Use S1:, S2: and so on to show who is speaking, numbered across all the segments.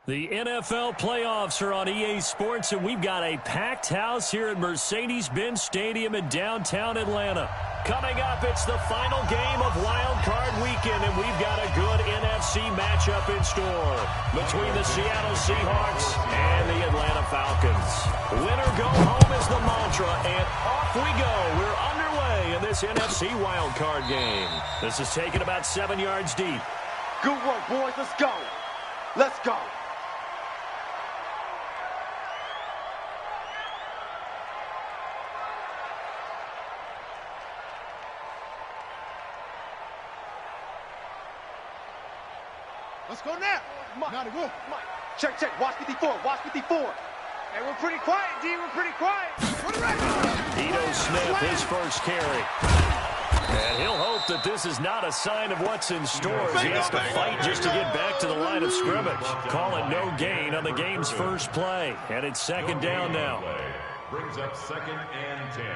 S1: The NFL playoffs are on EA Sports, and we've got a packed house here at Mercedes-Benz Stadium in downtown Atlanta. Coming up, it's the final game of Wild Card Weekend, and we've got a good NFC matchup in store between the Seattle Seahawks and the Atlanta Falcons. Winner go home is the mantra, and off we go. We're underway in this NFC Wild Card game. This is taken about 7 yards deep.
S2: Good work, boys. Let's go. Let's go.
S3: Let's go now. Now to go.
S2: Check, check. Watch 54. Watch 54.
S3: Hey, we're pretty quiet, D. We're pretty quiet.
S1: Ito Smith, his first carry. And he'll hope that this is not a sign of what's in store as he has to fight just to get back to the line of scrimmage. Call it no gain on the game's first play. And it's second down now.
S4: Brings up 2nd and 10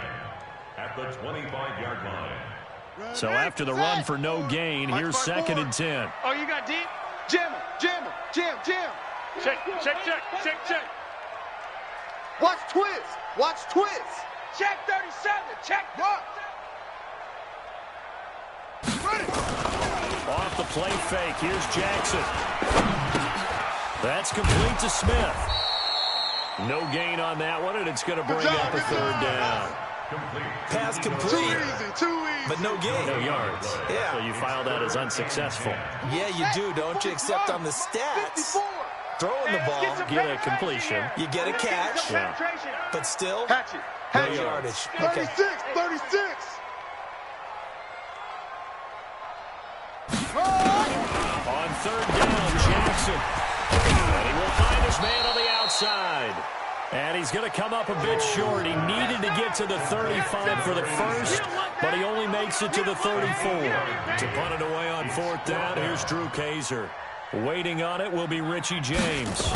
S4: at the 25-yard line.
S1: So after the run for no gain, here's 2nd and 10.
S3: Oh, you got deep?
S2: Jam him. Jam him. Jam, jam.
S3: Check, check, check, check, check.
S2: Watch twist. Watch twist.
S3: Check 37. Check. What?
S1: Off the play fake, here's Jackson. That's complete to Smith. No gain on that one, and it's going to bring up a 3rd down.
S5: Pass complete,
S3: Too easy.
S5: but no gain.
S1: No yards.
S5: Yeah.
S1: So you file that as unsuccessful.
S5: Yeah, you do, don't you? Except on the stats.
S2: 54.
S5: Throwing the ball,
S1: Get a completion.
S5: you get a catch,
S1: Yeah.
S5: but still,
S2: Hatch it.
S5: no
S2: Hatch it.
S5: yardage.
S2: 36.
S5: Okay.
S2: 36.
S1: On 3rd down, Jackson. And he will find his man on the outside. And he's going to come up a bit short. He needed to get to the 35 for the first, but he only makes it to the 34. To punt it away on 4th down, here's Drew Kaiser. Waiting on it will be Richie James.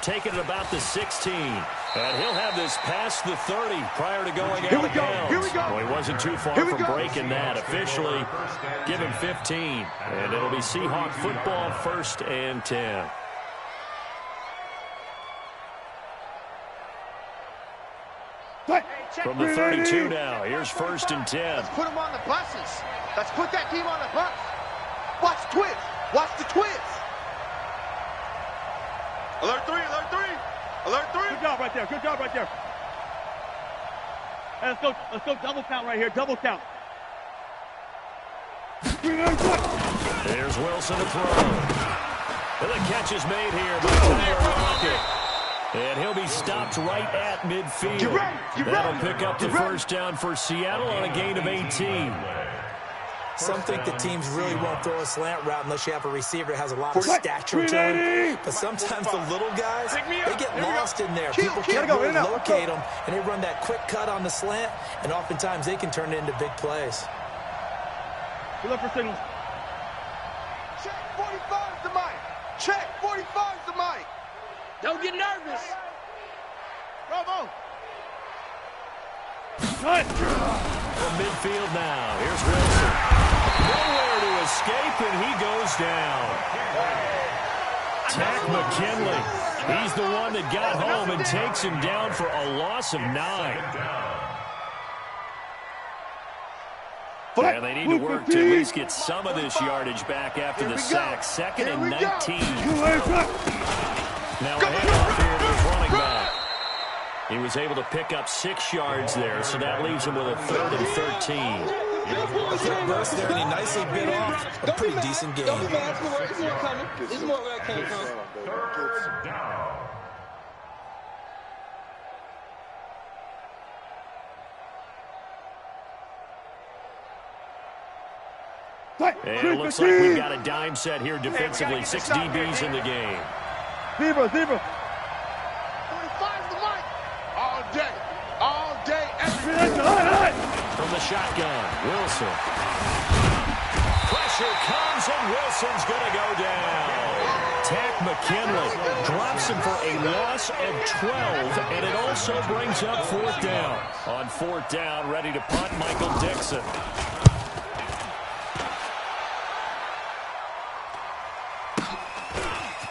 S1: Taking it about the 16. And he'll have this past the 30 prior to going out of bounds.
S2: Here we go.
S1: Well, he wasn't too far from breaking that. Officially, give him 15. And it'll be Seahawk football, 1st and 10. From the 32 now, here's 1st and 10.
S2: Let's put them on the buses. Let's put that team on the bus. Watch twist. Watch the twist. Alert 3. Alert 3. Alert 3.
S3: Good job right there. Good job right there. Hey, let's go double count right here. Double count.
S1: There's Wilson to throw. And the catch is made here by Tyler Lockett. And he'll be stopped right at midfield. That'll pick up the 1st down for Seattle on a gain of 18.
S5: Some think the teams really won't throw a slant route unless you have a receiver that has a lot of stature to him. But sometimes the little guys, they get lost in there. People can't really locate them, and they run that quick cut on the slant, and oftentimes they can turn it into big plays.
S3: We look for signals.
S2: Check 45's the mic. Check 45's the mic.
S3: Don't get nervous. Bravo. Cut.
S1: From midfield now, here's Wilson. Nowhere to escape, and he goes down. Tack McKinley. He's the one that got home and takes him down for a loss of 9. Yeah, they need to work to at least get some of this yardage back after the sack. 2nd and 19. Now a handoff here to his running back. He was able to pick up 6 yards there, so that leaves him with a 3rd and 13.
S5: A quick burst there, and he nicely bit off a pretty decent game.
S6: It's more coming. It's more where I came from.
S4: 3rd down.
S1: And it looks like we've got a dime set here defensively. 6 DBs in the game.
S3: Zebra.
S2: 45's the mic. All day. All day. Every day.
S1: From the shotgun, Wilson. Pressure comes, and Wilson's going to go down. Tack McKinley drops him for a loss of 12, and it also brings up 4th down. On 4th down, ready to punt, Michael Dixon.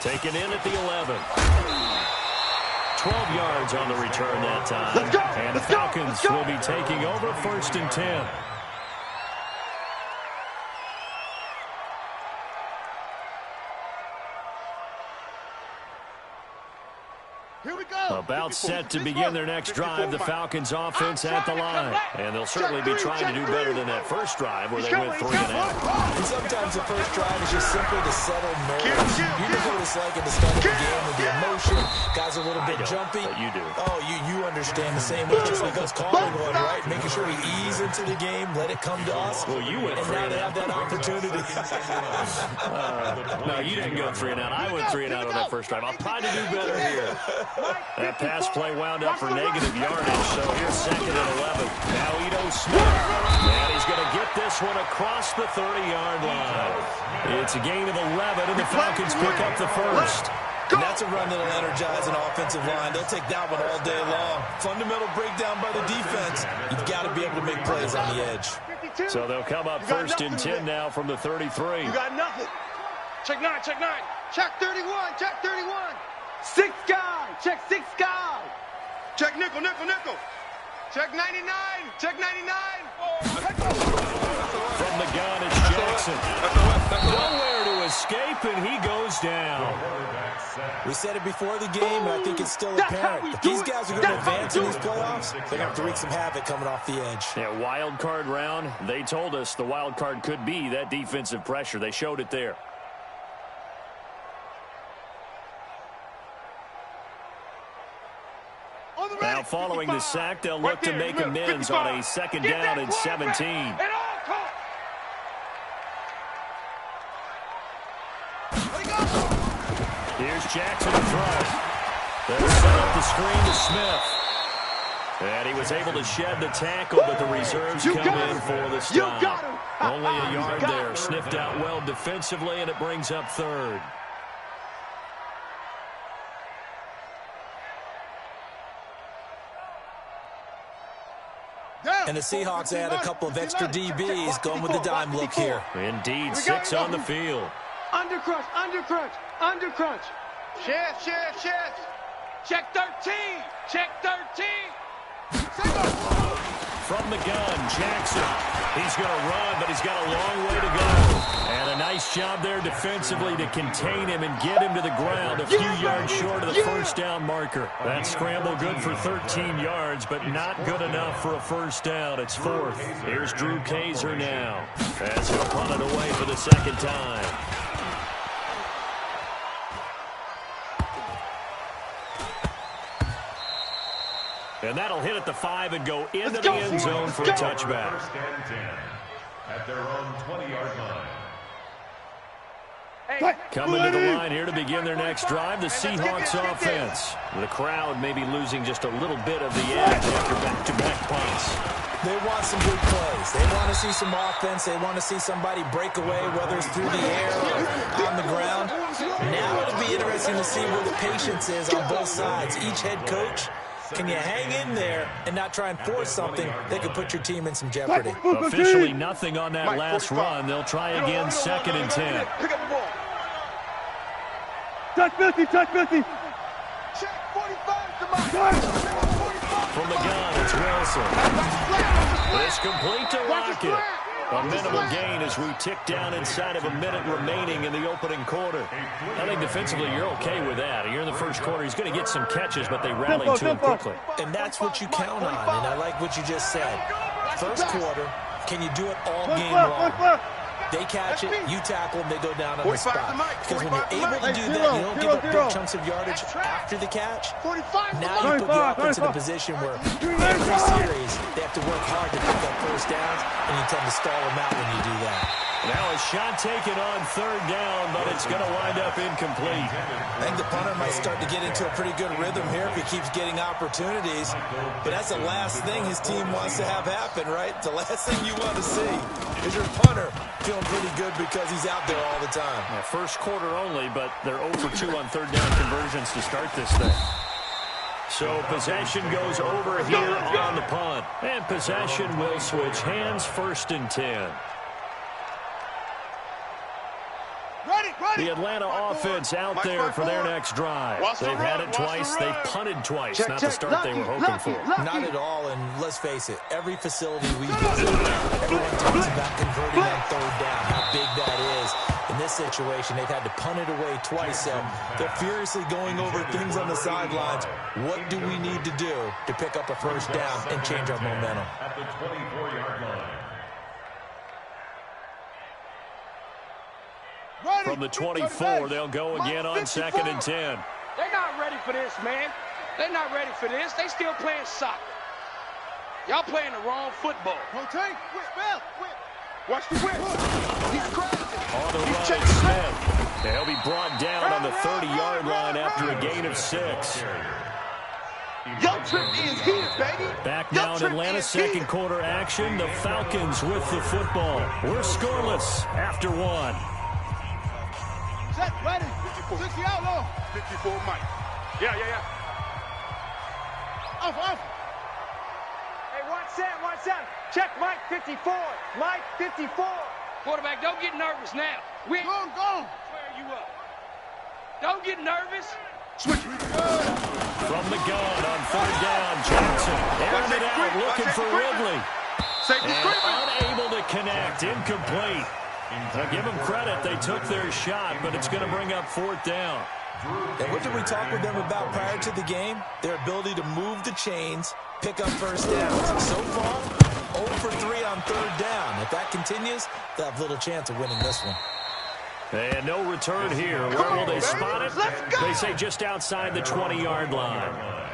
S1: Taken in at the 11. 12 yards on the return that time. And the Falcons will be taking over 1st and 10. About set to begin their next drive, the Falcons offense at the line. And they'll certainly be trying to do better than that first drive where they went 3 and out.
S5: And sometimes the first drive is just simply to settle nerves. You know what it's like at the start of the game with the emotion. Guys are a little bit jumpy.
S1: But you do.
S5: Oh, you understand the same way just like us calling one, right? Making sure we ease into the game, let it come to us.
S1: Well, you went 3 and out.
S5: And now they have that opportunity.
S1: No, you didn't go 3 and out. I went 3 and out on that first drive. I'll try to do better here. That pass play wound up for negative yardage, so here's 2nd and 11. Now Ito Smith, and he's going to get this one across the 30-yard line. It's a gain of 11, and the Falcons pick up the first.
S5: And that's a run that'll energize an offensive line. They'll take that one all day long. Fundamental breakdown by the defense. You've got to be able to make plays on the edge.
S1: So they'll come up 1st and 10 now from the 33.
S3: You got nothing. Check 9, check 9.
S2: Check 31, check 31.
S3: 6 guy, check 6 guy.
S2: Check nickel, nickel, nickel. Check 99, check 99.
S1: From the gun, it's Jackson. Nowhere to escape, and he goes down.
S5: We said it before the game, and I think it's still apparent. If these guys are going to advance in these playoffs, they're going to have to wreak some havoc coming off the edge.
S1: Yeah, wild card round. They told us the wild card could be that defensive pressure. They showed it there. Now following the sack, they'll look to make amends on a 2nd down and 17. Here's Jackson in front. They'll set up the screen to Smith. And he was able to shed the tackle, but the reserves come in for the stop. Only a yard there. Sniffed out well defensively, and it brings up 3rd.
S5: And the Seahawks add a couple of extra DBs going with the dime look here.
S1: Indeed, 6 on the field.
S3: Under crunch, under crunch, under crunch.
S2: Chef, chef, chef.
S3: Check 13, check 13.
S1: From the gun, Jackson. He's going to run, but he's got a long way to go. And a nice job there defensively to contain him and get him to the ground a few yards short of the first down marker. That scramble good for 13 yards, but not good enough for a first down. It's 4th. Here's Drew Kaiser now as he'll punt it away for the 2nd time. And that'll hit at the 5 and go into the end zone for a touchback.
S4: 1st and 10 at their own 20-yard line.
S1: Coming to the line here to begin their next drive, the Seahawks offense. The crowd may be losing just a little bit of the edge after back-to-back punts.
S5: They want some big plays. They want to see some offense. They want to see somebody break away, whether it's through the air or on the ground. Now it'll be interesting to see where the patience is on both sides. Each head coach, can you hang in there and not try and force something that could put your team in some jeopardy?
S1: Officially nothing on that last run. They'll try again 2nd and 10.
S3: Pick up the ball. Touch 50, touch 50.
S2: Check 45 to my.
S1: From the gun, it's Wilson. It's complete to Rocket. A minimal gain as we tick down inside of a minute remaining in the opening quarter. I think defensively you're okay with that. You're in the first quarter. He's going to get some catches, but they rallied to him quickly.
S5: And that's what you count on, and I like what you just said. First quarter, can you do it all game long? They catch it, you tackle them, they go down on the spot. Because when you're able to do that, you don't give up big chunks of yardage after the catch. Now you put the offense in a position where every series, they have to work hard to pick up first downs, and you tend to stall them out when you do that.
S1: Now a shot taken on 3rd down, but it's going to wind up incomplete.
S5: I think the punter might start to get into a pretty good rhythm here if he keeps getting opportunities. But that's the last thing his team wants to have happen, right? The last thing you want to see is your punter feeling pretty good because he's out there all the time.
S1: Yeah, first quarter only, but they're 0 for 2 on 3rd down conversions to start this thing. So possession goes over here on the punt. And possession will switch hands, 1st and 10.
S2: Ready?
S1: The Atlanta offense out there for their next drive. They've had it twice. They've punted twice. Not the start they were hoping for.
S5: Not at all, and let's face it, every facility we visit, everyone talks about converting on third down, how big that is. In this situation, they've had to punt it away twice, so they're furiously going over things on the sidelines. What do we need to do to pick up a first down and change our momentum?
S4: At the 24-yard line.
S1: From the 24, they'll go again on 2nd and 10.
S3: They're not ready for this, man. They're not ready for this. They still playing soccer. Y'all playing the wrong football.
S2: Rotate. Watch the whip. He's crashing.
S1: On the run, it's Smith. They'll be brought down on the 30-yard line after a gain of 6.
S2: Your trip is here, baby.
S1: Back now in Atlanta, second quarter action. The Falcons with the football. We're scoreless after 1.
S2: Set, ready. 60 out low. 54, Mike. Yeah. Off.
S3: Hey, watch that. Check Mike 54. Mike 54. Quarterback, don't get nervous now.
S2: Go.
S3: Square you up. Don't get nervous.
S2: Switch.
S1: From the gun on 3rd down, Jackson airing it out, looking for Ridley.
S2: Safety screaming.
S1: Unable to connect, incomplete. Now give them credit, they took their shot, but it's going to bring up 4th down.
S5: And what did we talk with them about prior to the game? Their ability to move the chains, pick up first downs. So far, 0 for 3 on 3rd down. If that continues, they'll have little chance of winning this one.
S1: And no return here. Where will they spot it? They say just outside the 20-yard line.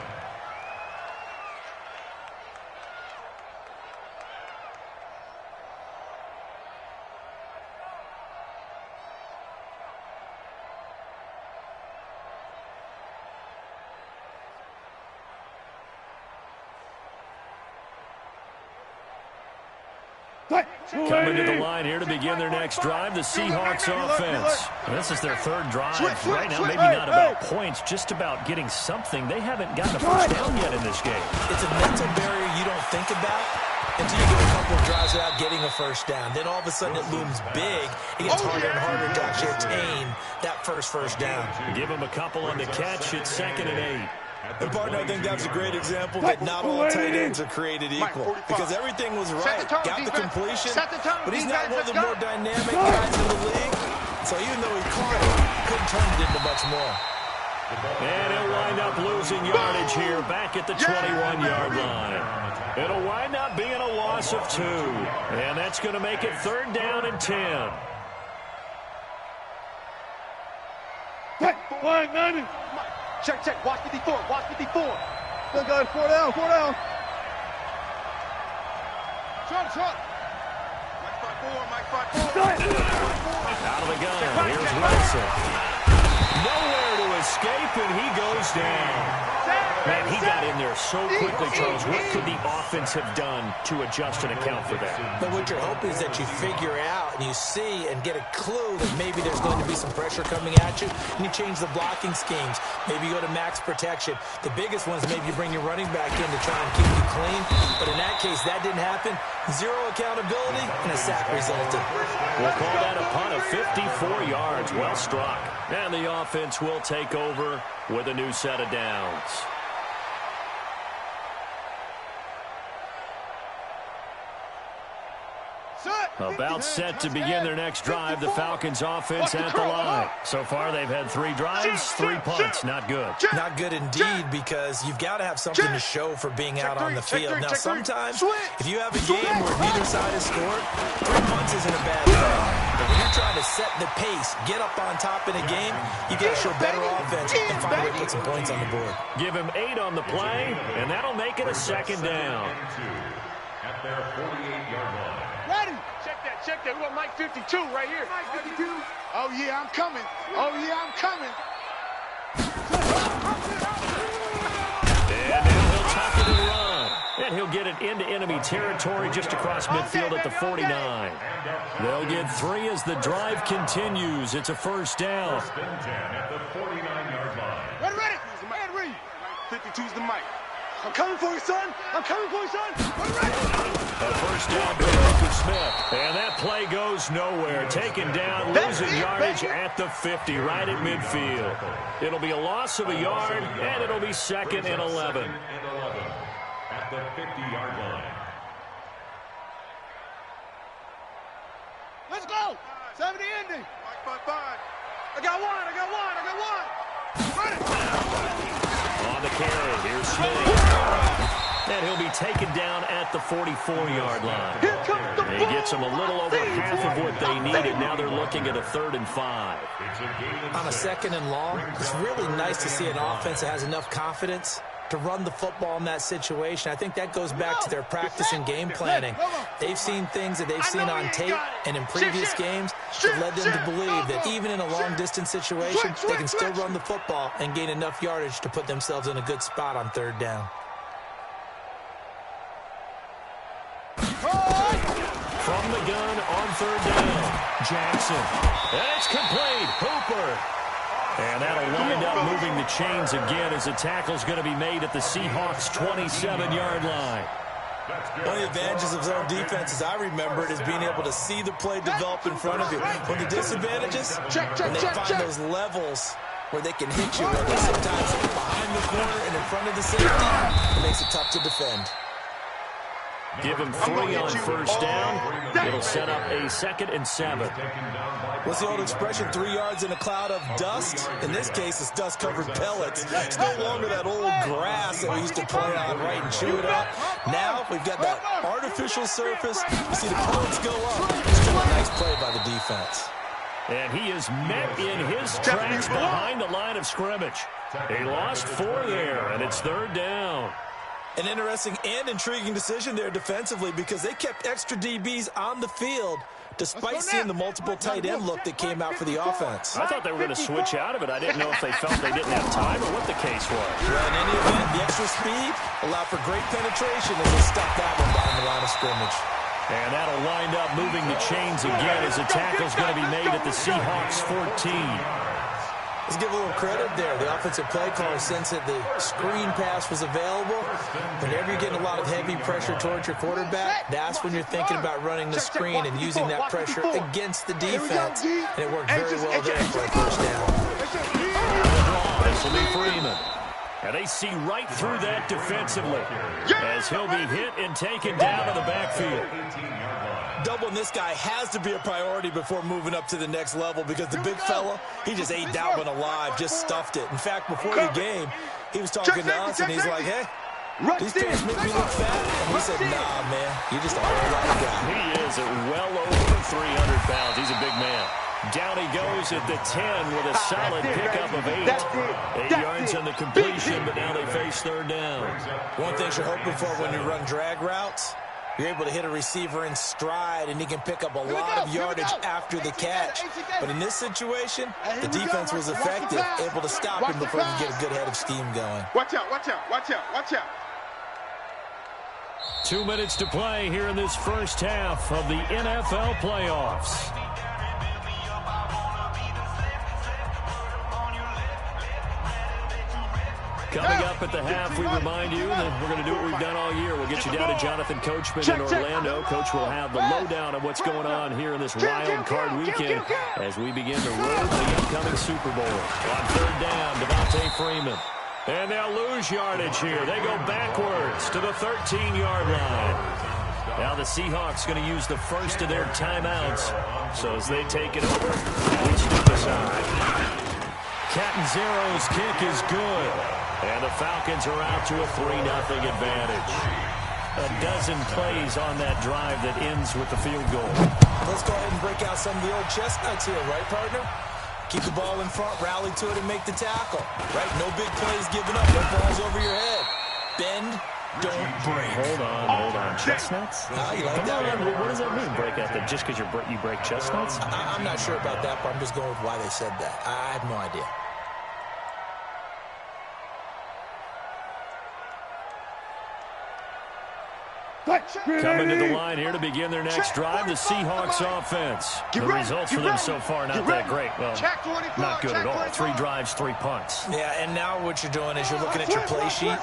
S1: Coming to the line here to begin their next drive, the Seahawks offense. This is their 3rd drive. Right now, maybe not about points, just about getting something. They haven't gotten a first down yet in this game.
S5: It's a mental barrier you don't think about until you get a couple of drives without getting a first down. Then all of a sudden it looms big. It gets harder and harder to actually attain that first down.
S1: Give them a couple on the catch. It's 2nd and 8.
S5: And, partner, I think that's a great example that not all tight ends are created equal. Because everything was right. Got the completion, but he's not one of the more dynamic guys in the league. So even though he caught it, couldn't turn it into much more.
S1: And he'll wind up losing yardage here back at the 21-yard line. It'll wind up being a loss of 2. And that's going to make it 3rd down and 10.
S2: Check. Watch 54. Still got 4 down. Shot. Mike 5-4.
S1: Out of the gun. Here's Wilson. Nowhere to escape, and he goes down. Man, he got in there so quickly, Charles. What could the offense have done to adjust and account for that?
S5: But what you're hoping is that you figure out and you see and get a clue that maybe there's going to be some pressure coming at you, and you change the blocking schemes. Maybe you go to max protection. The biggest one is maybe you bring your running back in to try and keep you clean. But in that case, that didn't happen. 0 accountability, and a sack resulted.
S1: We'll call that a punt of 54 yards. Well struck. And the offense will take over with a new set of downs. About set to begin their next drive, the Falcons offense at the line. So far, they've had 3 drives, 3 punts. Not good.
S5: Not good indeed, because you've got to have something to show for being out on the field. Now, sometimes, if you have a game where neither side has scored, 3 punts isn't a bad thing. But when you're trying to set the pace, get up on top in a game, you got to show better offense and find a way to put some points on the board.
S1: Give him 8 on the play, and that'll make it a 2nd down.
S4: At their 48-yard line.
S2: Ready.
S3: Check that. We got Mike 52 right here.
S2: Mike 52. Oh, yeah, I'm coming.
S1: And now he'll tuck it and run. And he'll get it into enemy territory just across midfield at the 49. They'll get 3 as the drive continues. It's a 1st down.
S4: First and 10 at the 49-yard line.
S2: Ready. Man, read. 52's the Mike. I'm coming for you, son. I'm coming for you, son.
S1: A first down for Uncle Smith. And that play goes nowhere. Taken down, losing yardage at the 50, right at midfield. It'll be a loss of a yard, and it'll be 2nd and 11.
S4: At the 50-yard line.
S2: Let's go. 70 ending. 5. I got one. Run it.
S1: On the carry, here's Smith. And he'll be taken down at the 44-yard line. And he gets them a little over half of what they needed. Now they're looking at a 3rd and 5.
S5: On a 2nd and long, it's really nice to see an offense that has enough confidence to run the football in that situation. I think that goes back to their practice and game planning. They've seen things that they've seen on tape and in previous games that led them to believe that even in a long-distance situation, they can still run the football and gain enough yardage to put themselves in a good spot on 3rd down.
S1: From the gun on 3rd down, Jackson. And it's complete. Hooper. And that'll wind up moving the chains again as the tackle's going to be made at the Seahawks' 27-yard line.
S5: One of the advantages of zone defense, as I remember it, is being able to see the play develop in front of you. One of the disadvantages, when they find those levels where they can hit you, whether sometimes behind the corner and in front of the safety, it makes it tough to defend.
S1: Give him 3 on first down. It'll set up a 2nd and 7.
S5: What's the old expression, 3 yards in a cloud of dust? In this case, it's dust-covered pellets. It's no longer that old grass that we used to play on, right, and chew it up. Now we've got that artificial surface. You see the pellets go up. It's still a nice play by the defense.
S1: And he is met in his tracks behind the line of scrimmage. He lost 4 there, and it's 3rd down.
S5: An interesting and intriguing decision there defensively because they kept extra DBs on the field despite seeing the multiple tight end look that came out for the offense.
S1: I thought they were going to switch out of it. I didn't know if they felt they didn't have time or what the case was.
S5: Well, in any event, the extra speed allowed for great penetration as they stuck that one behind the line of scrimmage.
S1: And that'll wind up moving the chains again as the tackle's going to be made at the Seahawks' 14.
S5: Let's give a little credit there. The offensive play caller, since that the screen pass was available, whenever you're getting a lot of heavy pressure towards your quarterback, that's when you're thinking about running the screen and using that pressure against the defense. And it worked very well there for a first down.
S1: This will be Freeman. And they see right through that defensively as he'll be hit and taken down in the backfield.
S5: Doubling this guy has to be a priority before moving up to the next level because the big fella, he just ate that one alive, just stuffed it. In fact, before the game, he was talking to us, and he's like, hey, these pants make me look fat. And we said, nah, man, you're just a whole lot of guy.
S1: He is at well over 300 pounds. He's a big man. Down he goes at the 10 with a solid pickup of 8. 8 yards on the completion, but now they face 3rd down.
S5: One thing you're hoping for when you run drag routes, you're able to hit a receiver in stride, and he can pick up a lot of yardage after the catch. But in this situation, the defense was effective, able to stop him before he could get a good head of steam going.
S2: Watch out, watch out, watch out, watch out.
S1: 2 minutes to play here in this first half of the NFL playoffs. Coming up at the half, we remind you that we're going to do what we've done all year. We'll get you down to Jonathan Coachman in Orlando. Coach will have the lowdown of what's going on here in this wild card weekend as we begin to road to the upcoming Super Bowl. On 3rd down, Devontae Freeman. And they'll lose yardage here. They go backwards to the 13-yard line. Now the Seahawks going to use the first of their timeouts. So as they take it over, reach to the side. Catanzaro's kick is good. And the Falcons are out to a 3-0 advantage. A dozen plays on that drive that ends with the field goal.
S5: Let's go ahead and break out some of the old chestnuts here, right, partner? Keep the ball in front, rally to it, and make the tackle. Right? No big plays given up. No balls over your head. Bend, don't break.
S1: Hold on. Chestnuts?
S5: You like that one?
S1: What does that mean, break out? Just because you break chestnuts?
S5: I'm not sure about that, but I'm just going with why they said that. I have no idea.
S1: Coming to the line here to begin their next drive, the Seahawks offense. The results for them so far not that great. Well, not good at all. 3 drives, 3 punts.
S5: Yeah, and now what you're doing is you're looking at your play sheet,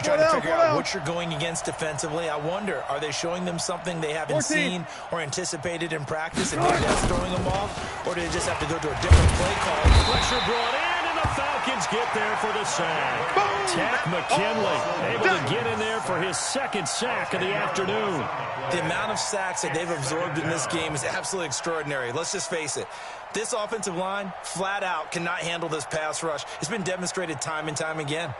S5: trying to figure out what you're going against defensively. I wonder, are they showing them something they haven't seen or anticipated in practice, and maybe that's throwing them off? Or do they just have to go to a different play call?
S1: Pressure brought in, and the Falcons get there for the sack. Tack McKinley able to get in there for his 2nd sack of the afternoon.
S5: The amount of sacks that they've absorbed in this game is absolutely extraordinary. Let's just face it. This offensive line, flat out, cannot handle this pass rush. It's been demonstrated time and time again.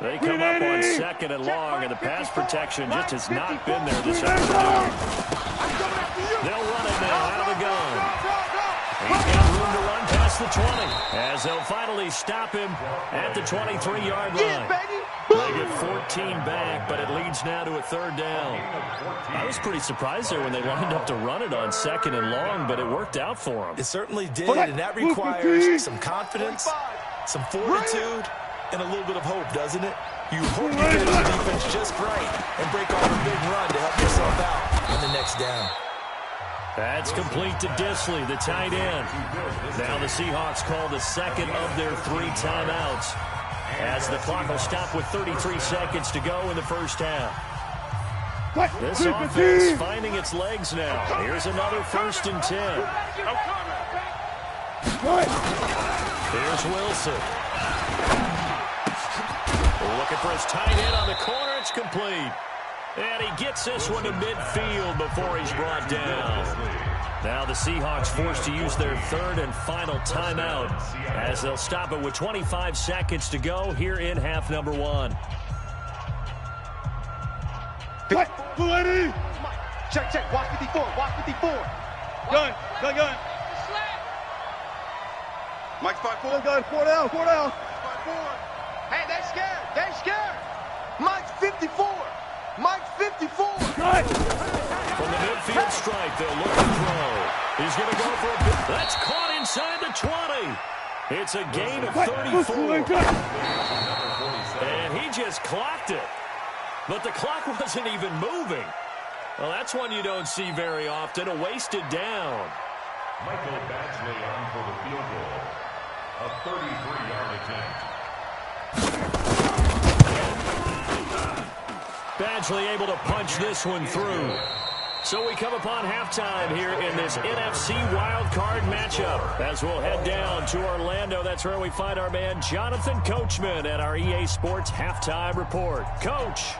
S1: They come up on 2nd and long, and the pass protection just has not been there this afternoon. They'll run it now out of the gun. He's got room to run past the 20, as they'll finally stop him at the 23-yard line. They get 14 back, but it leads now to a 3rd down. I was pretty surprised there when they lined up to run it on 2nd and long, but it worked out for them.
S5: It certainly did, and that requires some confidence, some fortitude, and a little bit of hope, doesn't it? You hope you get the defense just right and break off a big run to help yourself out on the next down.
S1: That's complete to Disley, the tight end. Now the Seahawks call the 2nd of their 3 timeouts, as the clock will stop with 33 seconds to go in the first half. This offense finding its legs now. Here's another 1st and 10. Here's Wilson. Looking for his tight end on the corner. It's complete. And he gets this one to midfield before he's brought down. Now the Seahawks forced to use their 3rd and final timeout, as they'll stop it with 25 seconds to go here in half number 1.
S2: Check. Watch 54. Gun. Mike's 5-4. Gun. 4 down. 5-4. Hey, they're scared. Mike's 54.
S1: From the midfield strike, they'll look to throw. He's going to go for a bit. That's caught inside the 20. It's a gain of 34. And he just clocked it. But the clock wasn't even moving. Well, that's one you don't see very often, a wasted down.
S4: Michael Badgley on for the field goal. A 33-yard attempt.
S1: Badgley able to punch this one through. So we come upon halftime here in this NFC wildcard matchup, as we'll head down to Orlando. That's where we find our man Jonathan Coachman at our EA Sports Halftime Report. Coach,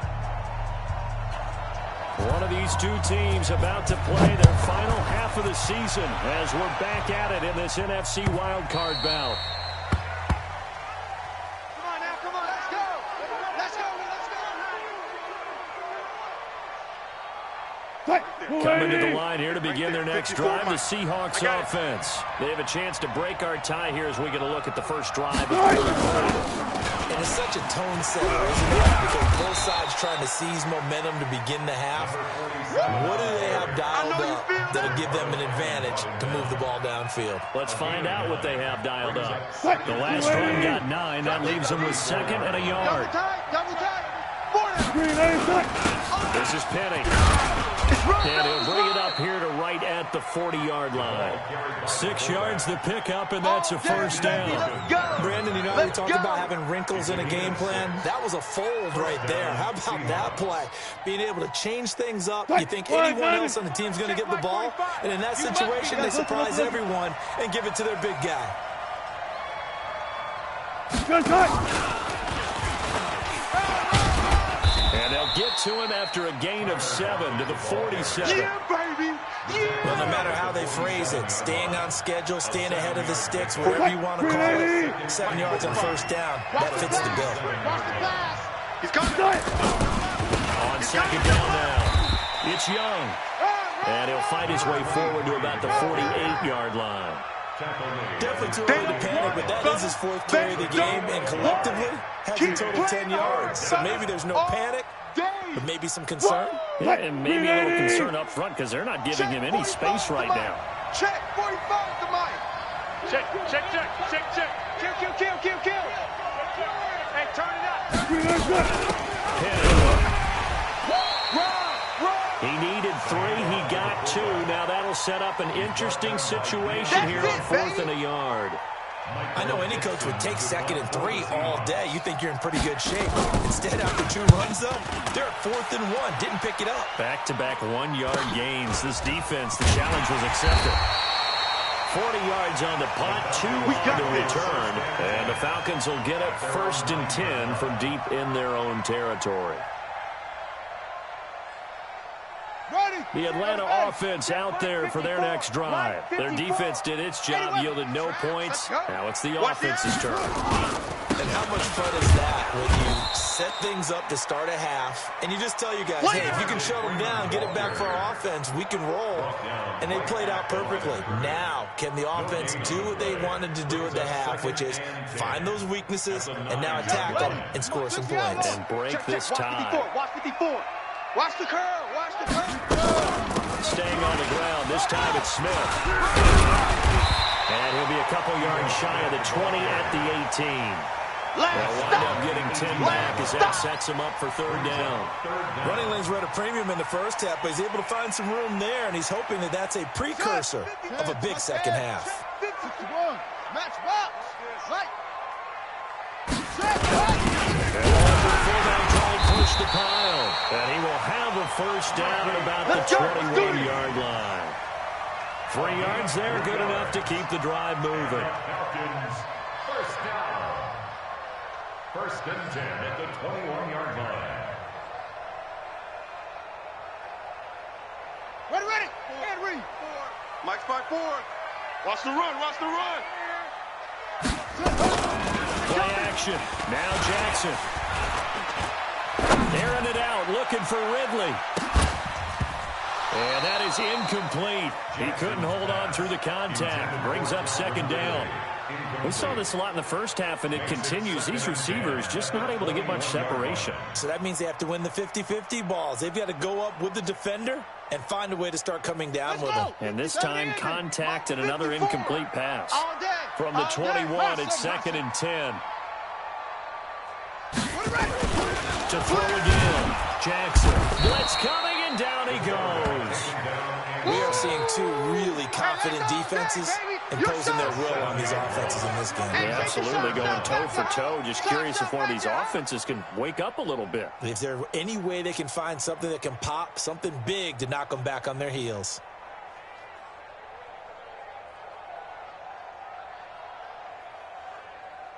S1: one of these 2 teams about to play their final half of the season, as we're back at it in this NFC wildcard bout. Coming to the line here to begin their next drive, the Seahawks offense. They have a chance to break our tie here as we get a look at the first drive.
S5: And it's such a tone setter, isn't it? Because both sides trying to seize momentum to begin the half. What do they have dialed up that'll give them an advantage to move the ball downfield?
S1: Let's find out what they have dialed up. The last run got 9. That leaves them with 2nd and a yard. This is Penny. And he'll bring it up here to right at the 40-yard line. 6 yards the pickup, and that's a first down.
S5: Brandon, you know, we talked about having wrinkles in a game plan. That was a fold right there. How about that play? Being able to change things up. You think anyone else on the team's going to get the ball? And in that situation, they surprise everyone and give it to their big guy.
S1: And they'll get to him after a gain of 7 to the 47.
S2: Yeah, baby. Yeah.
S5: Well, no matter how they phrase it, staying on schedule, staying ahead of the sticks, whatever you want to call it, 7 yards on first down, that fits the bill.
S2: He's coming.
S1: On 2nd down now, it's Young. And he'll fight his way forward to about the 48-yard line.
S5: Definitely too early to panic, but that is his 4th carry of the game, and collectively has a total 10 yards. So maybe there's no panic, but maybe some concern.
S1: Yeah, and maybe a little concern up front because they're not giving him any space right now.
S2: Check. 45 to Mike.
S3: Check. Kill. Hey, turn it up.
S1: He needed 3. He got 2. Now that'll set up an interesting situation here on 4th and a yard.
S5: I know any coach would take 2nd and 3 all day. You think you're in pretty good shape. Instead, after 2 runs, though, they're at 4th and 1. Didn't pick it up.
S1: Back-to-back 1-yard gains. This defense, the challenge was accepted. 40 yards on the punt, 2 on the return. And the Falcons will get it 1st and 10 from deep in their own territory. The Atlanta offense out there for their next drive. Their defense did its job, yielded no points. Now it's the offense's turn.
S5: And how much fun is that when you set things up to start a half, and you just tell you guys, hey, if you can shut them down, get it back for our offense, we can roll. And they played out perfectly. Now, can the offense do what they wanted to do at the half, which is find those weaknesses and now attack them and score some points?
S1: And break this tie.
S3: Watch 54. Watch the curl.
S1: Staying on the ground. This time it's Smith. And he'll be a couple yards shy of the 20 at the 18. They'll wind up getting 10 back as that sets him up for 3rd down.
S5: Running lanes were at a premium in the first half, but he's able to find some room there, and he's hoping that that's a precursor of a big second half.
S2: Match box. Right.
S1: Push the pile, and he will have a 1st down at about the 21-yard line. 3 yards there, good enough to keep the drive moving.
S4: Falcons, 1st down. 1st and 10 at the 21-yard line.
S2: Ready. Henry. Mike's by 4. Watch the run.
S1: Play action. Now Jackson. Airing it out, looking for Ridley. And that is incomplete. He couldn't hold on through the contact. Brings up 2nd down. We saw this a lot in the first half, and it continues. These receivers just not able to get much separation.
S5: So that means they have to win the 50-50 balls. They've got to go up with the defender and find a way to start coming down with them.
S1: And this time, contact and another incomplete pass. From the 21, it's 2nd and 10. To throw again. Jackson. Blitz coming, and down he goes.
S5: We are seeing 2 really confident defenses imposing their will on these offenses in this game.
S1: Yeah, absolutely, going toe for toe. Just curious if one of these offenses can wake up a little bit.
S5: Is there any way they can find something that can pop, something big to knock them back on their heels?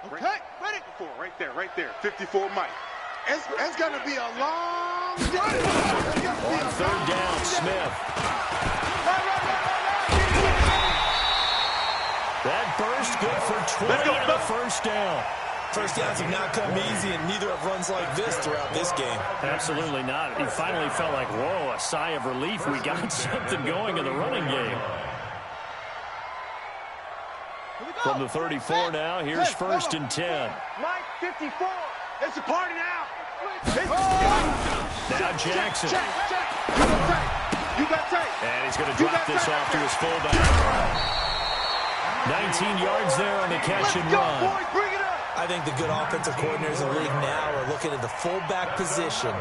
S2: Okay, ready. Right there. 54 Mike. It's going to be a long day.
S1: On 3rd down, Smith. That burst good for 20 and a 1st down.
S5: First downs have not come easy, and neither have runs like this throughout this game.
S1: Absolutely not. He finally felt like, whoa, a sigh of relief. We got something going in the running game. From the 34 now, here's 1st and 10.
S3: Mike 54. It's a party now.
S1: Now Jackson.
S2: You got tape.
S1: And he's going to drop this off to his fullback. 19 yards there on the catch and run.
S5: I think the good offensive coordinators in the league now are looking at the fullback position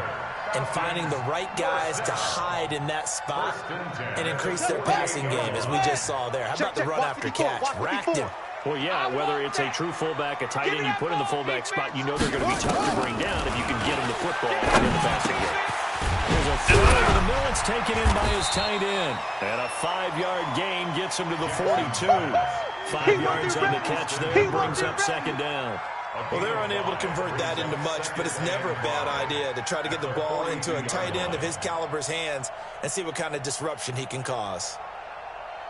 S5: and finding the right guys to hide in that spot and increase their passing game, as we just saw there. How about the run after catch? Racked him.
S1: Well, yeah, whether it's a true fullback, a tight end you put in the fullback spot, you know they're going to be tough to bring down if you can get them the football in the passing game. There's a throw over the middle. It's taken in by his tight end. And a 5-yard gain gets him to the 42. 5 yards on the catch there, brings up 2nd down.
S5: Well, they're unable to convert that into much, but it's never a bad idea to try to get the ball into a tight end of his caliber's hands and see what kind of disruption he can cause.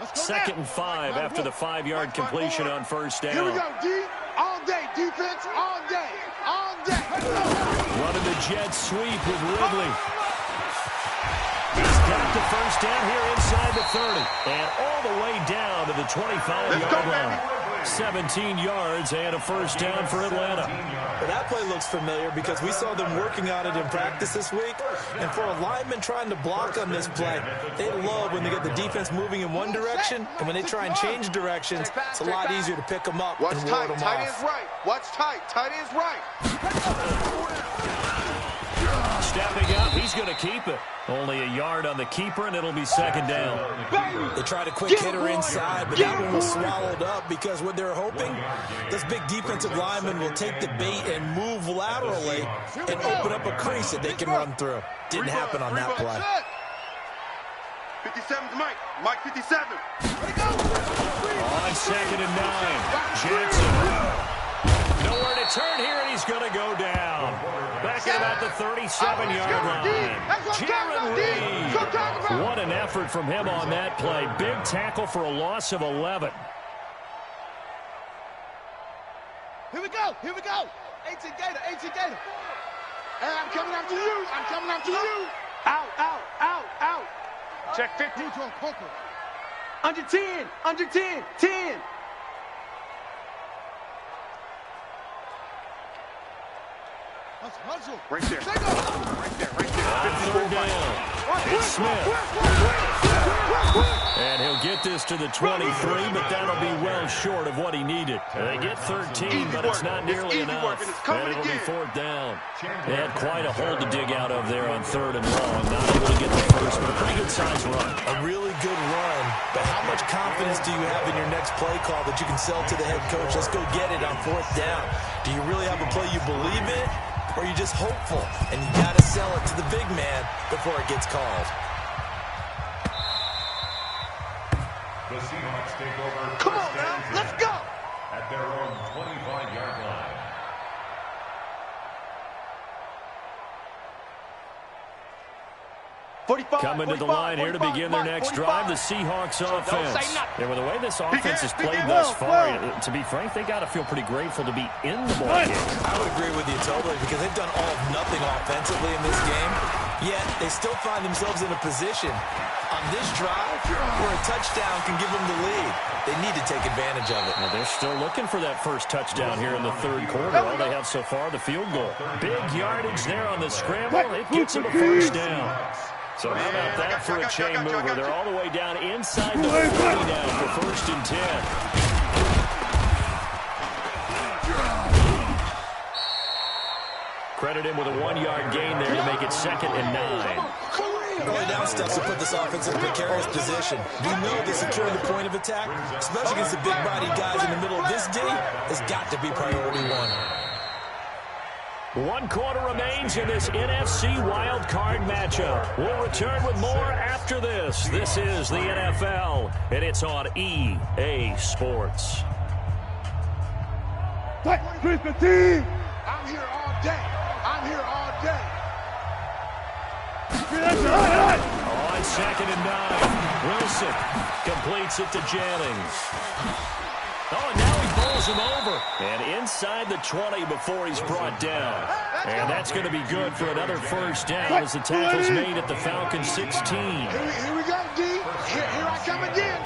S1: 2nd and 5 after the 5-yard completion on 1st down.
S2: Here we go, D. All day, defense, all day.
S1: Running the jet sweep with Ridley. He's got the 1st down here inside the 30. And all the way down to the 25-yard line. 17 yards and a first down for Atlanta.
S5: Well, that play looks familiar because we saw them working on it in practice this week. And for a lineman trying to block on this play, they love when they get the defense moving in one direction, and when they try and change directions, it's a lot easier to pick them up and ward them off.
S2: Tight end's right. Watch tight. Tight end's right.
S1: Stepping up, he's going to keep it. Only a yard on the keeper, and it'll be second down.
S5: They tried a quick hitter inside, but that one was swallowed up because what they're hoping, this big defensive lineman will take the bait and move laterally and open up a crease that they can run through. Didn't happen on that play.
S2: 57's Mike. Mike 57.
S1: On second and 9. Jackson. Nowhere to turn here, and he's going to go down. Back at about the 37-yard line. Jaron Reed. What an effort from him on that play. Big tackle for a loss of 11.
S3: Here we go. Here we go. 18 Gator. 18 Gator. Hey, I'm coming after you. I'm coming after you. Out, out, out, out. Check 50. Under 10. Under 10. 10.
S2: Right there. Right there. Right there.
S1: Third down. It's Smith. And he'll get this to the 23, but that'll be well short of what he needed. They get 13, but it's not nearly enough. And it'll be fourth down. They had quite a hole to dig out of there on third and long. Not able to get the first, but a pretty good-sized run.
S5: A really good run, but how much confidence do you have in your next play call that you can sell to the head coach? Let's go get it on fourth down. Do you really have a play you believe in? Or are you just hopeful, and you got to sell it to the big man before it gets called?
S4: The Seahawks take over.
S3: Come on now, let's go.
S4: At their own 25-yard line.
S1: Coming to the line here to begin their next drive, the Seahawks offense. And with the way this offense has played thus far, to be frank, they got to feel pretty grateful to be in the ball game.
S5: I would agree with you totally because they've done all of nothing offensively in this game, yet they still find themselves in a position on this drive where a touchdown can give them the lead. They need to take advantage of it.
S1: Well, they're still looking for that first touchdown here in the third quarter. All they have so far, the field goal. Big yardage there on the scramble. It gets them a first down. So how about that for a chain mover? They're all the way down inside the 40 now for first and 10. Credit him with a 1-yard gain there to make it second and 9.
S5: Early down steps to put this offense in a precarious position. We know that securing the point of attack, especially against the big-body guys in the middle of this D, has got to be priority one.
S1: 1 quarter remains in this NFC wild card matchup. We'll return with more after this. This is the NFL, and it's on EA Sports.
S3: I'm here all day. I'm here all day.
S1: On second and 9, Wilson completes it to Jennings. Oh, and now he bowls him over. And inside the 20 before he's brought down. And that's going to be good for another first down as the tackle's made at the Falcons 16.
S3: Here we go, D. Here I come again.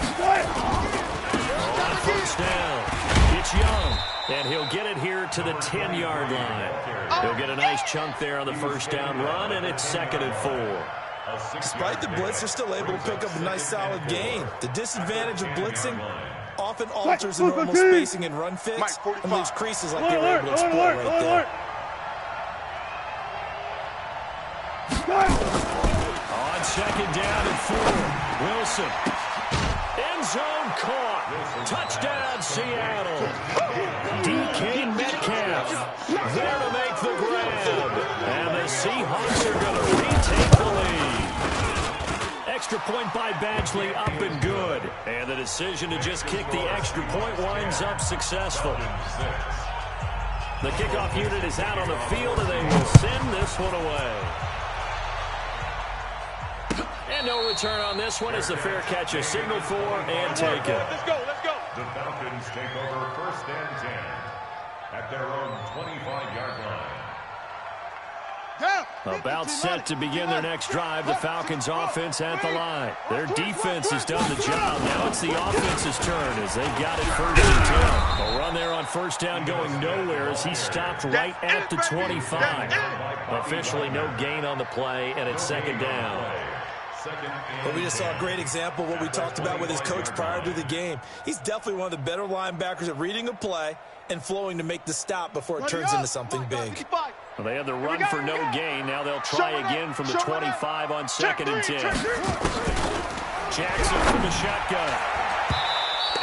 S1: On first down, it's Young. And he'll get it here to the 10-yard line. He'll get a nice chunk there on the first down run, and it's second and 4.
S5: Despite the blitz, they're still able to pick up a nice solid gain. The disadvantage of blitzing often alters the normal spacing and run fits and leaves creases like they were able to exploit right there.
S1: On second down and 4, Wilson. End zone caught. Touchdown, Seattle. DK Metcalf there to make the grab. And the Seahawks are going to retake the lead. Extra point by Badgley up and good. And the decision to just kick the extra point winds up successful. The kickoff unit is out on the field, and they will send this one away. And no return on this one as the fair catch is signaled for and taken.
S3: Let's go, let's go.
S4: The Falcons take over first and 10 at their own 25-yard line.
S3: Down.
S1: About set to begin their next drive, the Falcons offense at the line. Their defense has done the job. Now it's the offense's turn as they've got it 1st and 10. A run there on 1st down going nowhere as he stopped right at the 25. Officially no gain on the play, and it's 2nd down.
S5: Well, we just saw a great example of what we talked about with his coach prior to the game. He's definitely one of the better linebackers at reading a play and flowing to make the stop before it turns into something big.
S1: Well, they had the run for no gain. Now they'll try again from the 25 on 2nd and 10. Jackson from the shotgun.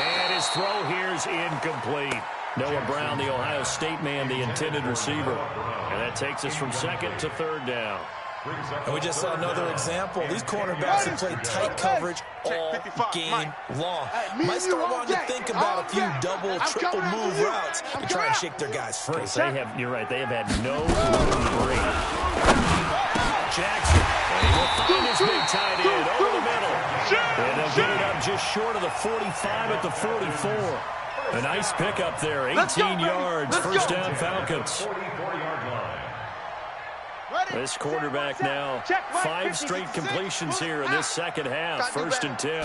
S1: And his throw here is incomplete. Noah Brown, the Ohio State man, the intended receiver. And that takes us from 2nd to 3rd down.
S5: And we just saw another example. These cornerbacks have played tight coverage all game long. Might start wanting to think about a few double, triple move routes to try and shake their guys free.
S1: You're right, they have had no room to breathe. Jackson, and he will find his big tight end over the middle. And they'll get it up just short of the 45 at the 44. A nice pickup there, 18 yards, 1st down Falcons. This quarterback now, 5 straight completions here in this 2nd half. 1st and 10. A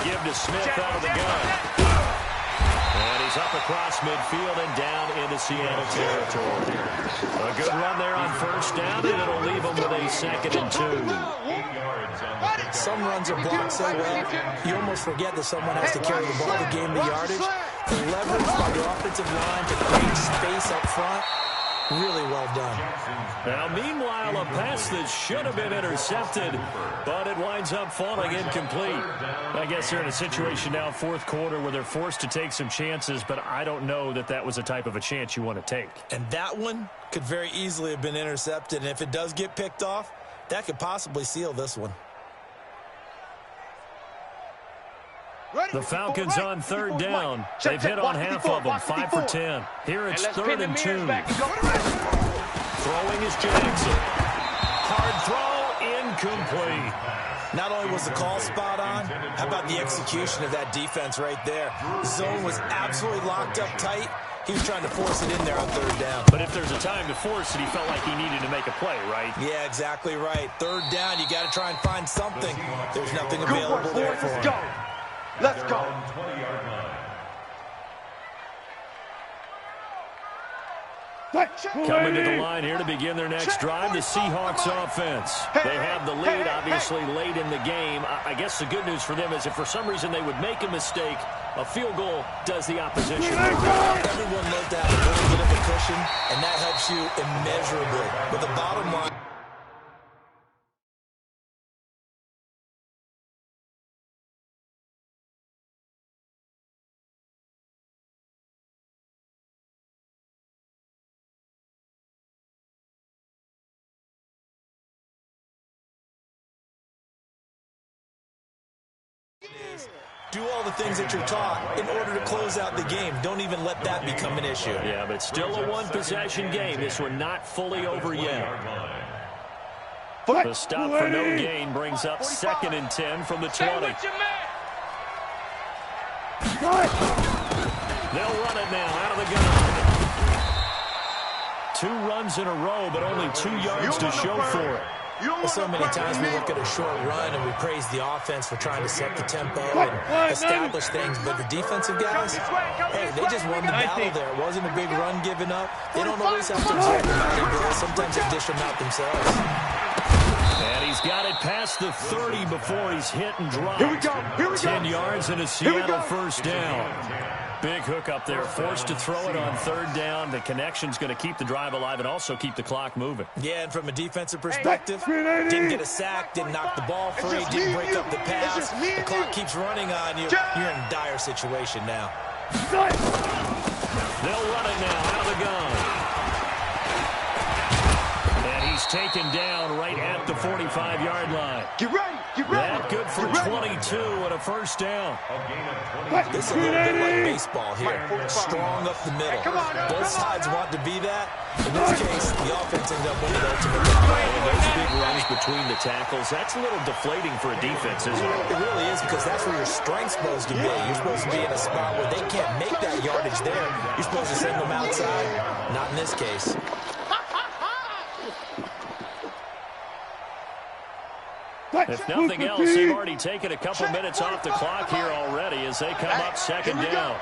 S1: give to Smith out of the gun. And he's up across midfield and down into Seattle territory. A good run there on 1st down, and it'll leave him with a 2nd and 2.
S5: Some runs are blocked so well, you almost forget that someone has to carry the ball to gain the yardage. The leverage by the offensive line to create space up front. Really well done.
S1: Now, meanwhile, a pass that should have been intercepted, but it winds up falling incomplete. I guess they're in a situation now, 4th quarter, where they're forced to take some chances, but I don't know that that was the type of a chance you want to take.
S5: And that one could very easily have been intercepted, and if it does get picked off, that could possibly seal this one.
S1: The Falcons on 3rd down. They've hit on half of them, 5 for 10. Here it's 3rd and 2. Throwing is Jackson. Hard throw, incomplete.
S5: Not only was the call spot on, how about the execution of that defense right there? The zone was absolutely locked up tight. He was trying to force it in there on 3rd down.
S1: But if there's a time to force it, he felt like he needed to make a play, right?
S5: Yeah, exactly right. 3rd down, you got to try and find something. There's nothing available there for him.
S2: Let's go.
S1: Coming to the line here to begin their next drive, the Seahawks offense. They have the lead, obviously, late in the game. I guess the good news for them is if for some reason they would make a mistake, a field goal does the opposition.
S5: Everyone knows that a little bit of a cushion, and that helps you immeasurably. But the bottom line, do all the things that you're taught in order to close out the game. Don't even let that become an issue.
S1: Yeah, but still a one-possession game. This one not fully over yet. The stop for no gain brings up 2nd and 10 from the 20. They'll run it now out of the gun. 2 runs in a row, but only 2 yards to show for it.
S5: Well, so many times we look at a short run and we praise the offense for trying to set the tempo and establish things, but the defensive guys, hey, they just won the battle there. It wasn't a big run given up. They don't always have to absorb them out of goals. Sometimes they dish them out themselves.
S1: And he's got it past the 30 before he's hit and dropped. Here we go. 10 yards and a Seattle 1st down. Big hook up there, forced to throw it on 3rd down. The connection's going to keep the drive alive and also keep the clock moving.
S5: Yeah, and from a defensive perspective, didn't get a sack, didn't knock the ball free, didn't break up the pass. The clock keeps running on you. You're in a dire situation now.
S1: They'll run it now out of the gun. And he's taken down right at the 45-yard line.
S2: Get ready.
S1: That good for 22 and a 1st down.
S5: This is a little bit like baseball here. Strong up the middle. Both sides want to be that. In this case, the offense ends up winning ultimately.
S1: And those big runs between the tackles, that's a little deflating for a defense, isn't it?
S5: It really is, because that's where your strength's supposed to be. You're supposed to be in a spot where they can't make that yardage there. You're supposed to send them outside. Not in this case.
S1: If nothing else, they've already taken a couple minutes off the clock here already as they come up second down.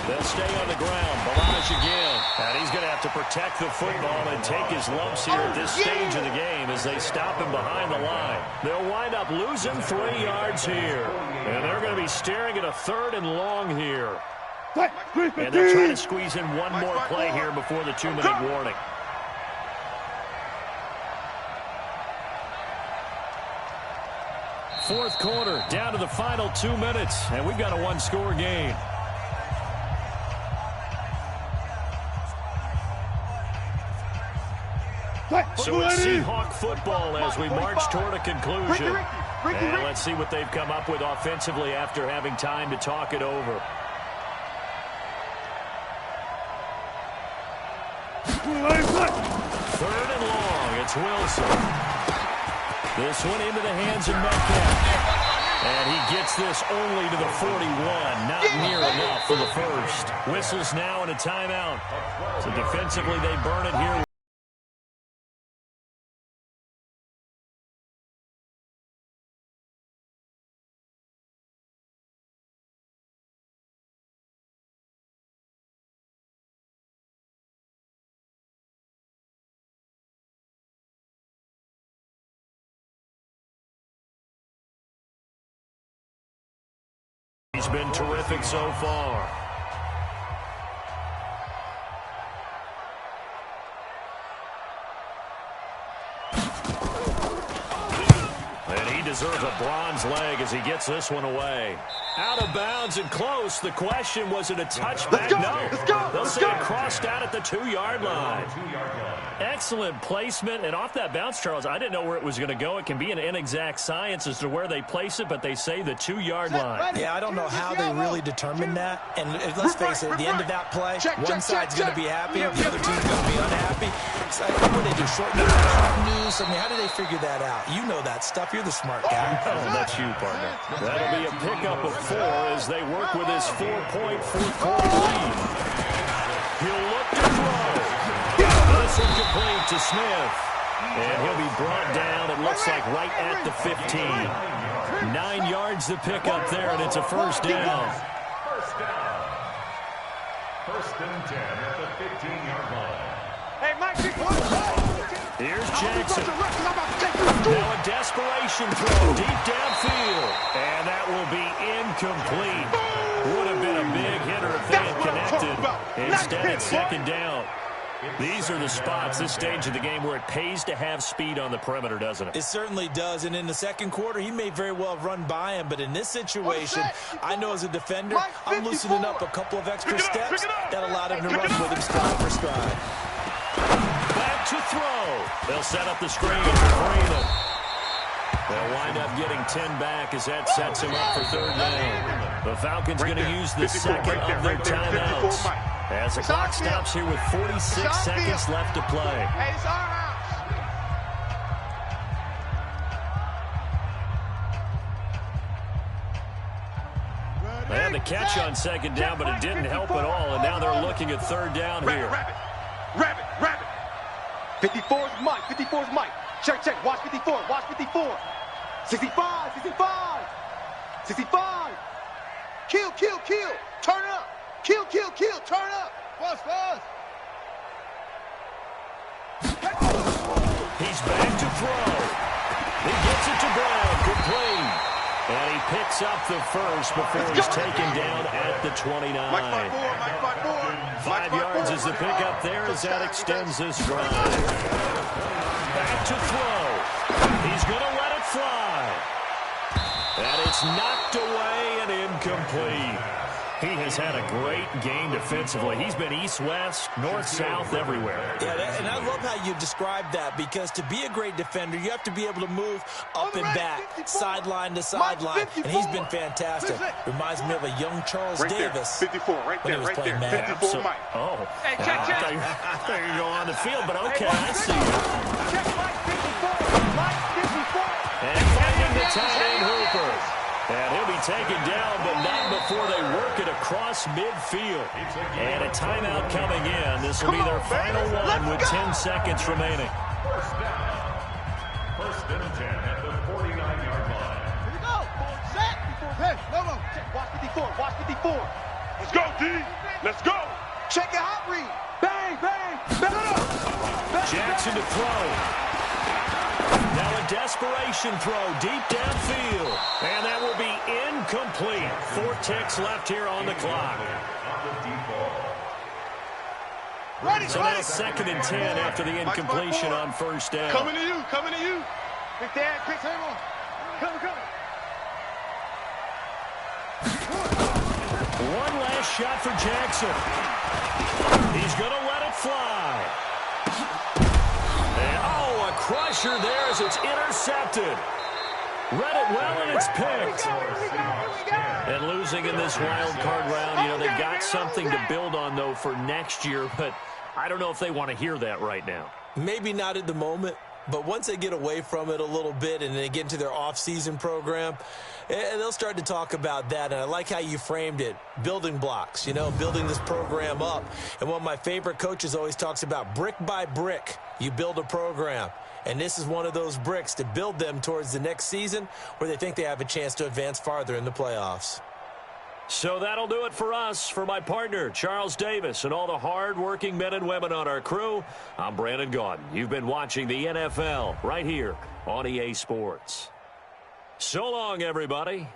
S1: They'll stay on the ground. Barrage again. And he's going to have to protect the football and take his lumps here at this stage of the game as they stop him behind the line. They'll wind up losing 3 yards here. And they're going to be staring at a 3rd and long here. And they'll try to squeeze in one more play here before the 2-minute warning. Fourth quarter, down to the final 2 minutes, and we've got a 1-score game. So it's Seahawk football as we march toward a conclusion. And let's see what they've come up with offensively after having time to talk it over. Third and long, it's Wilson. This one into the hands of Metcalf. And he gets this only to the 41. Not near enough for the first. Whistles now in a timeout. So defensively, they burn it here. He's been terrific so far. And he deserves a bronze leg as he gets this one away. Out of bounds and close. The question, was it a touchback? No. They'll say it crossed out at the 2-yard line. Excellent placement. And off that bounce, Charles, I didn't know where it was going to go. It can be an inexact science as to where they place it, but they say the 2-yard line.
S5: Yeah, I don't know how they really determined that. And let's face it, at the end of that play, one side's going to be happy, the other team's going to be unhappy. So what do they do, shorten the news? I mean, how do they figure that out? You know that stuff. You're the smart guy.
S1: Oh, that's you, partner. That'll be a pickup of 4 as they work with his 4-point fourth-quarter lead. He'll look to throw. This one complete to Smith. And he'll be brought down, it looks like, right at the 15. 9 yards to pick up there, and it's a first down.
S4: First and 10 at the 15-yard line.
S3: Hey, Mike,
S1: here's Jackson. Now a desperation throw deep downfield. And that will be incomplete. Would have been a big hitter if they had connected. Instead, it's second down. These are the spots, this stage of the game, where it pays to have speed on the perimeter, doesn't it?
S5: It certainly does, and in the second quarter, he may very well have run by him, but in this situation, I know as a defender, I'm loosening up a couple of extra steps that allowed him to run with him stride for stride.
S1: Back to throw. They'll set up the screen for Freeman. They'll wind up getting 10 back as that sets him up for third down. The Falcons going to use the second of their timeouts as the clock stops here with 46 seconds left to play.
S3: Hey, it's our house.
S1: They had the catch on second down, but it didn't help at all, and now they're looking at third down here.
S2: Rabbit. 54 is Mike. 54 is Mike. Check. Watch 54. Watch 54. 65. 65. Kill. Turn up. Kill. Turn up.
S3: Buzz.
S1: He's back to throw. He gets it to Brown. Complete. And he picks up the first before he's taken down at the 29.
S2: Mike
S1: 5 yards is the pickup there as that extends this drive. Back to throw. He's going to let it fly. And it's knocked away and incomplete. He has had a great game defensively. He's been east-west, north-south, everywhere.
S5: Yeah, and I love how you described that, because to be a great defender, you have to be able to move up and back, sideline to sideline, and he's been fantastic. Reminds me of a young Charles Davis.
S2: 54, right there. 54, Mike.
S1: Oh,
S3: Hey, check.
S1: I thought you were going on the field, but okay, I see you.
S3: Check Mike 54. Mike 54.
S1: And finding the tight end Hooper. And he'll be taken down, but not before they work it across midfield. And a timeout coming in. This will be their final one with 10 seconds remaining.
S4: First and 10 at the 49-yard line.
S3: Here we go. Set. Hey, no. Watch 54. Watch 54. Let's go, D. Let's go. Check your hot read. Bang, bang, bang.
S1: Jackson to throw. Now a desperation throw deep downfield. And that will be incomplete. 4 ticks left here on the clock. So now 2nd and 10 after the incompletion on first down.
S3: Coming to you. Big Dad, quick, hang on. Come.
S1: One last shot for Jackson. He's going to let it fly. And, a crusher there as it's intercepted. Read it well, and it's picked. And losing in this wild card round, they've got something to build on, though, for next year. But I don't know if they want to hear that right now.
S5: Maybe not at the moment. But once they get away from it a little bit and they get into their off-season program, they'll start to talk about that. And I like how you framed it, building blocks, building this program up. And one of my favorite coaches always talks about brick by brick, you build a program. And this is one of those bricks to build them towards the next season where they think they have a chance to advance farther in the playoffs.
S1: So that'll do it for us. For my partner, Charles Davis, and all the hard-working men and women on our crew, I'm Brandon Gaudin. You've been watching the NFL right here on EA Sports. So long, everybody.